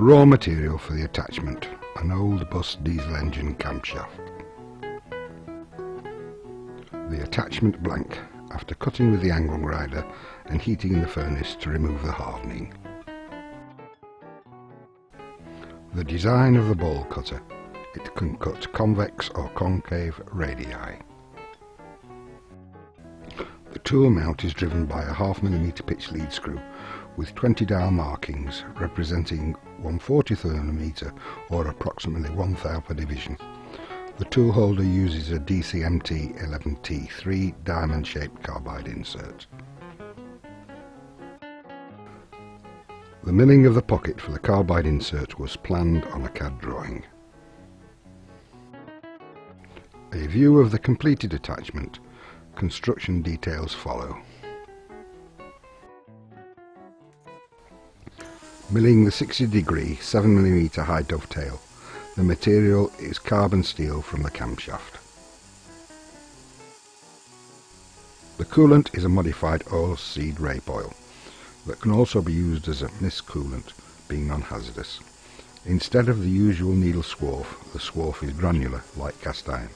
raw material for the attachment, an old bus diesel engine camshaft. The attachment blank, after cutting with the angle grinder and heating in the furnace to remove the hardening. The design of the ball cutter. It can cut convex or concave radii. The tool mount is driven by a 0.5 mm pitch lead screw with 20 dial markings representing 1/40th mm or approximately 1/1000 per division. The tool holder uses a DCMT 11T3 diamond shaped carbide insert. The milling of the pocket for the carbide insert was planned on a CAD drawing. A view of the completed attachment. Construction details follow. Milling the 60° 7 mm high dovetail. The material is carbon steel from the camshaft. The coolant is a modified oilseed rape oil that can also be used as a mist coolant, being non-hazardous. Instead of the usual needle swarf, the swarf is granular like cast iron.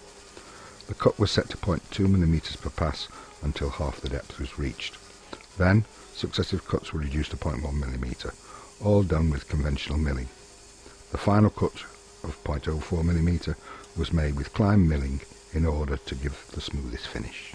The cut was set to 0.2 mm per pass until half the depth was reached. Then successive cuts were reduced to 0.1 mm, all done with conventional milling. The final cut of 0.04 mm was made with climb milling in order to give the smoothest finish.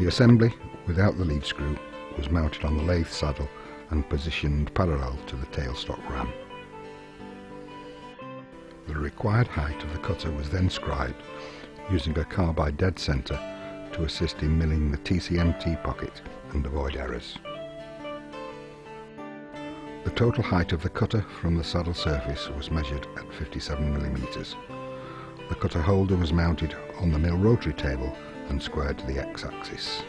assembly, without the lead screw, was mounted on the lathe saddle and positioned parallel to the tailstock ram. The required height of the cutter was then scribed using a carbide dead centre to assist in milling the TCMT pocket and avoid errors. The total height of the cutter from the saddle surface was measured at 57mm. The cutter holder was mounted on the mill rotary table and squared to the x-axis.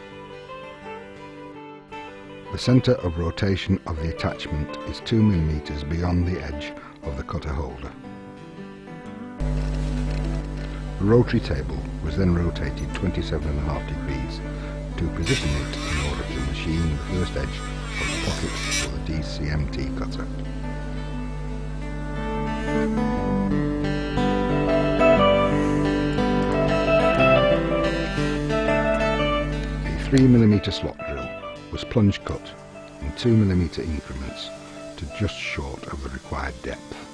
The centre of rotation of the attachment is 2mm beyond the edge of the cutter holder. The rotary table was then rotated 27.5 degrees to position it in order to machine the first edge of the pocket for the DCMT cutter. A 3mm slot drill was plunge cut in 2mm increments to just short of the required depth.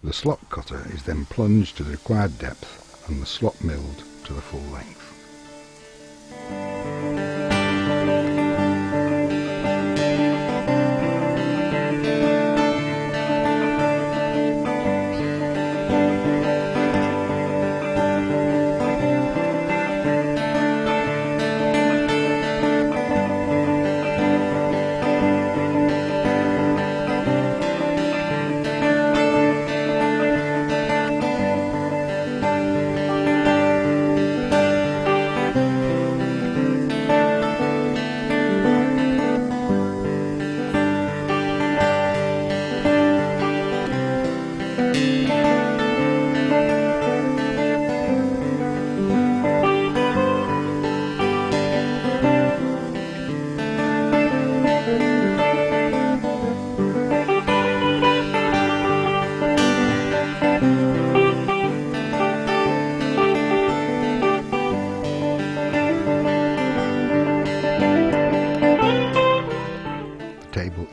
The slot cutter is then plunged to the required depth and the slot milled to the full length.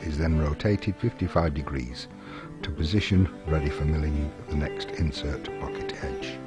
Is then rotated 55 degrees to position ready for milling the next insert pocket edge.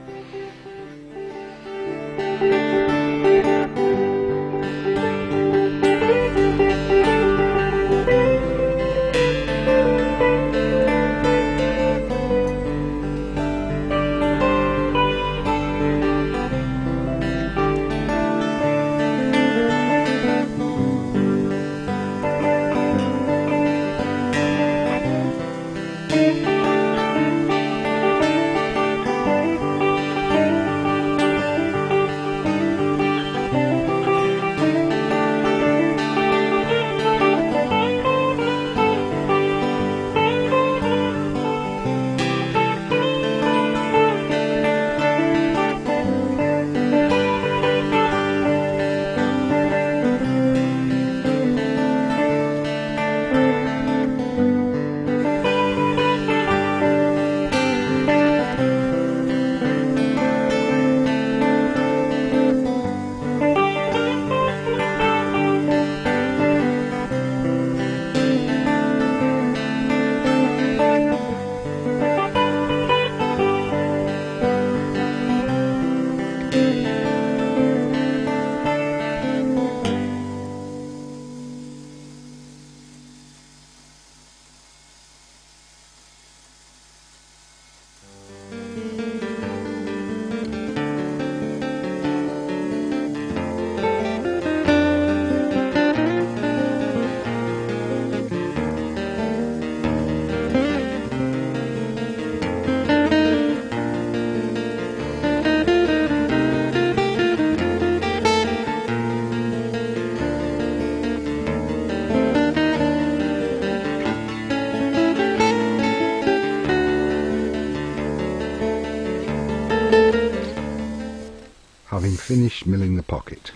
Having finished milling the pocket,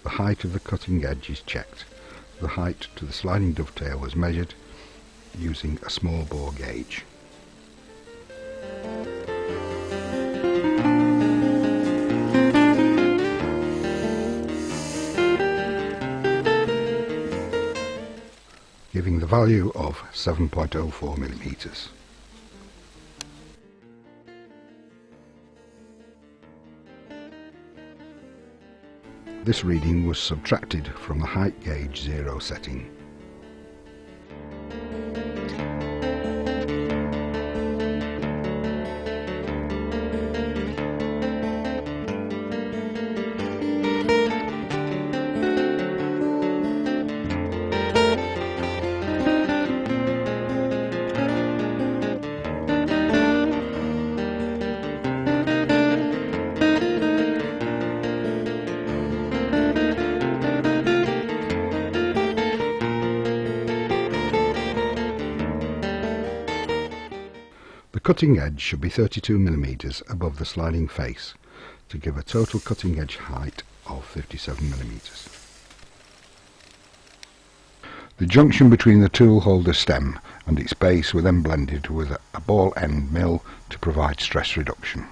the height of the cutting edge is checked. The height to the sliding dovetail was measured using a small bore gauge. Giving the value of 7.04 millimeters. This reading was subtracted from the height gauge 0 setting. The cutting edge should be 32 millimeters above the sliding face to give a total cutting edge height of 57 millimeters. The junction between the tool holder stem and its base were then blended with a ball end mill to provide stress reduction.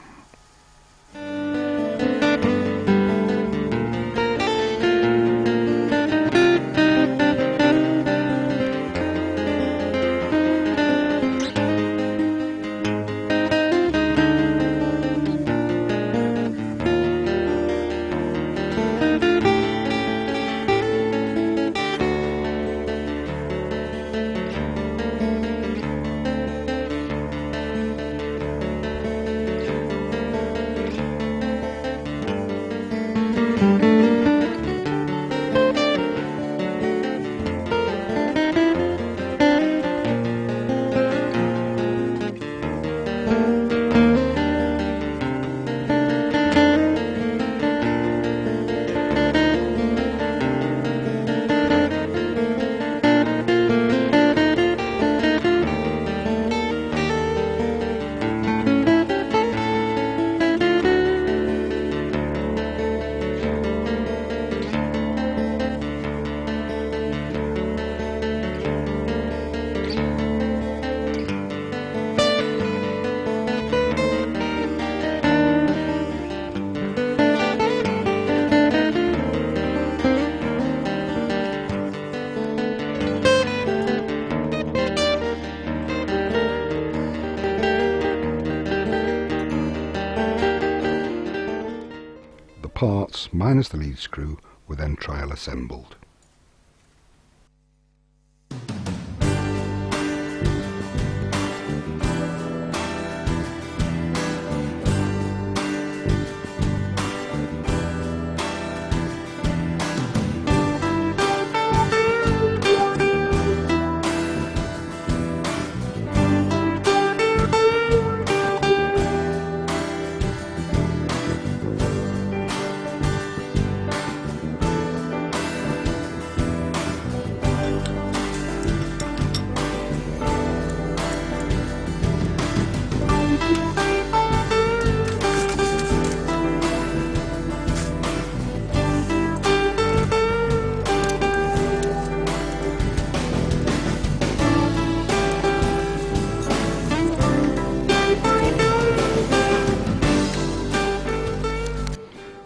Parts minus the lead screw were then trial assembled.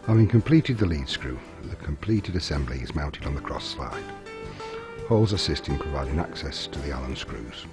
Having completed the lead screw, the completed assembly is mounted on the cross slide. Holes assist in providing access to the Allen screws.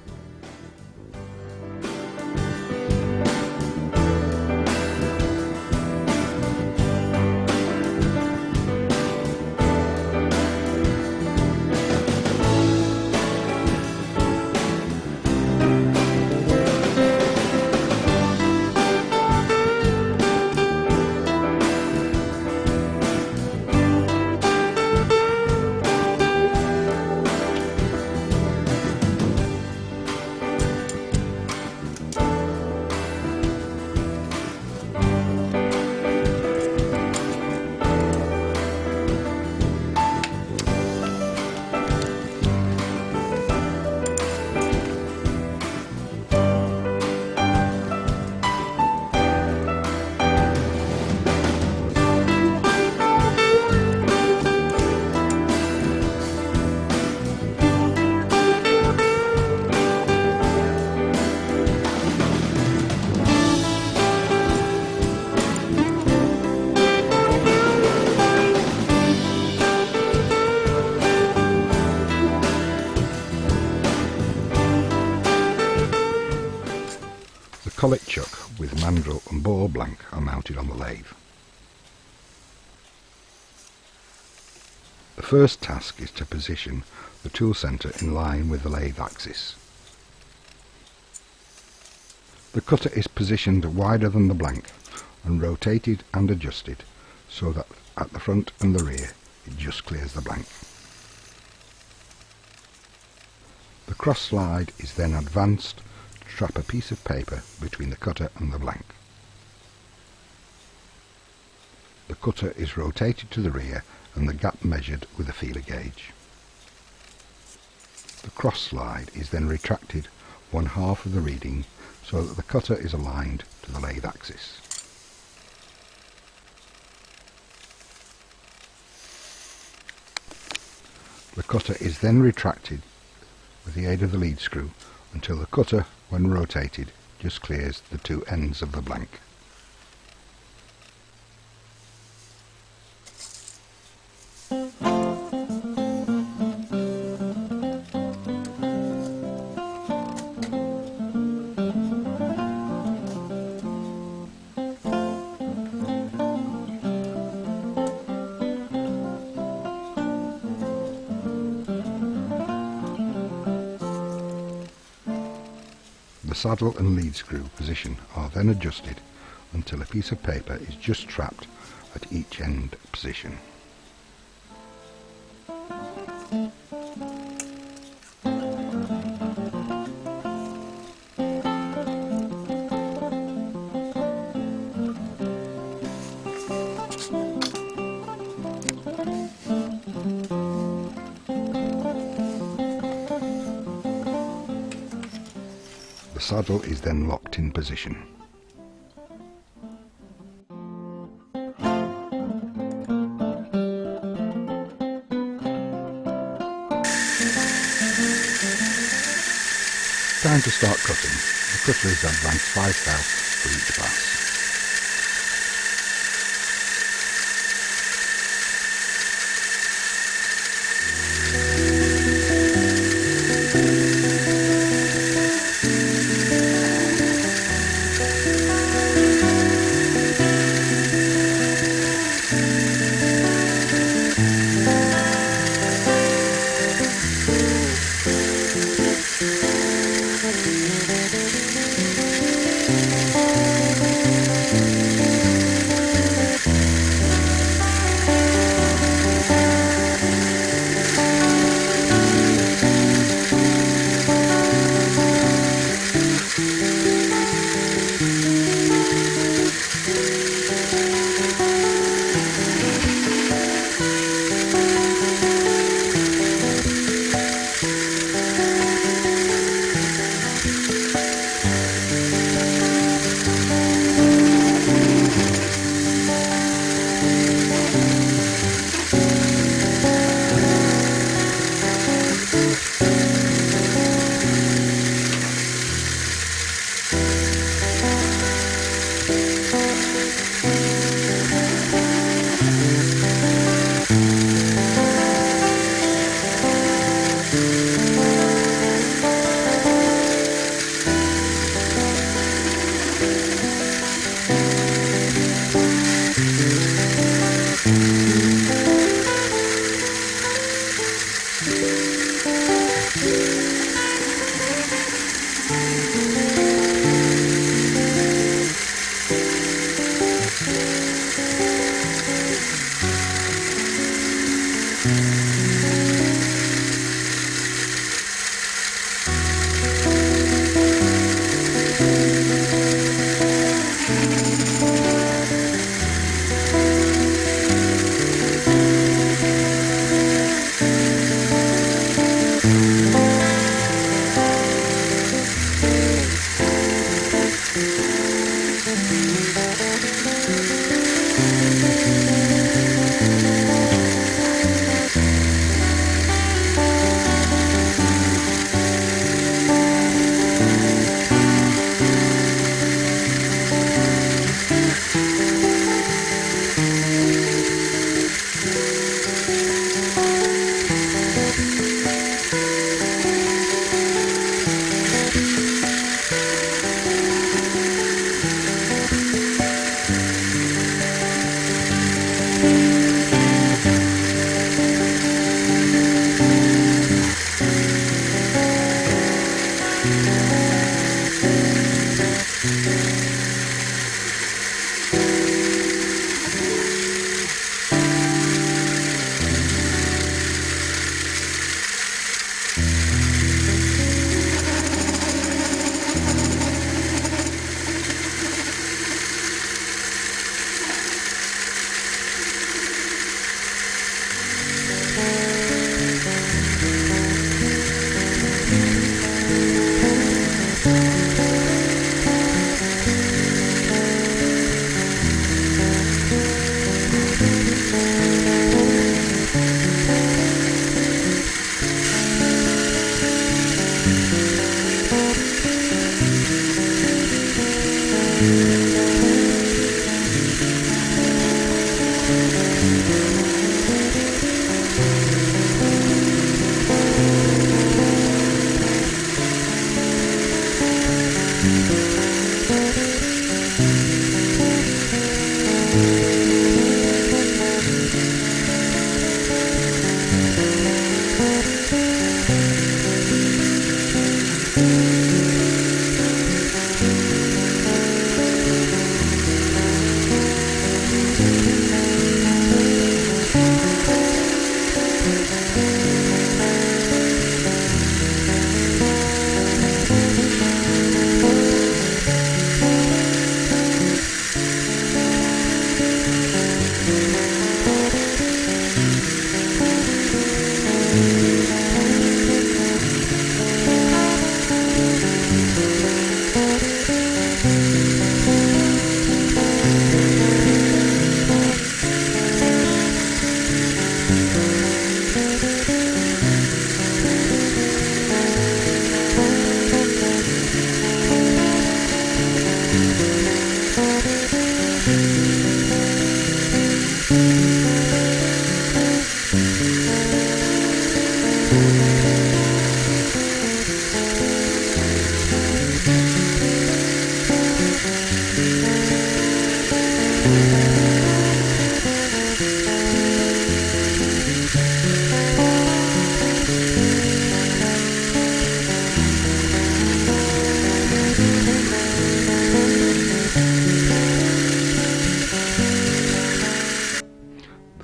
collet chuck with mandrel and ball blank are mounted on the lathe. The first task is to position the tool centre in line with the lathe axis. The cutter is positioned wider than the blank and rotated and adjusted so that at the front and the rear it just clears the blank. The cross slide is then advanced to trap a piece of paper between the cutter and the blank. The cutter is rotated to the rear and the gap measured with a feeler gauge. The cross slide is then retracted 1/2 of the reading so that the cutter is aligned to the lathe axis. The cutter is then retracted with the aid of the lead screw until the cutter, when rotated, just clears the two ends of the blank. The saddle and lead screw position are then adjusted until a piece of paper is just trapped at each end position. The saddle is then locked in position. Time to start cutting. The cutter is advanced 5 thou for each pass.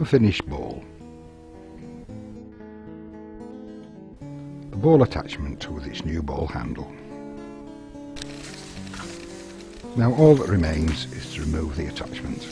finished ball. The ball attachment with its new ball handle. Now all that remains is to remove the attachment.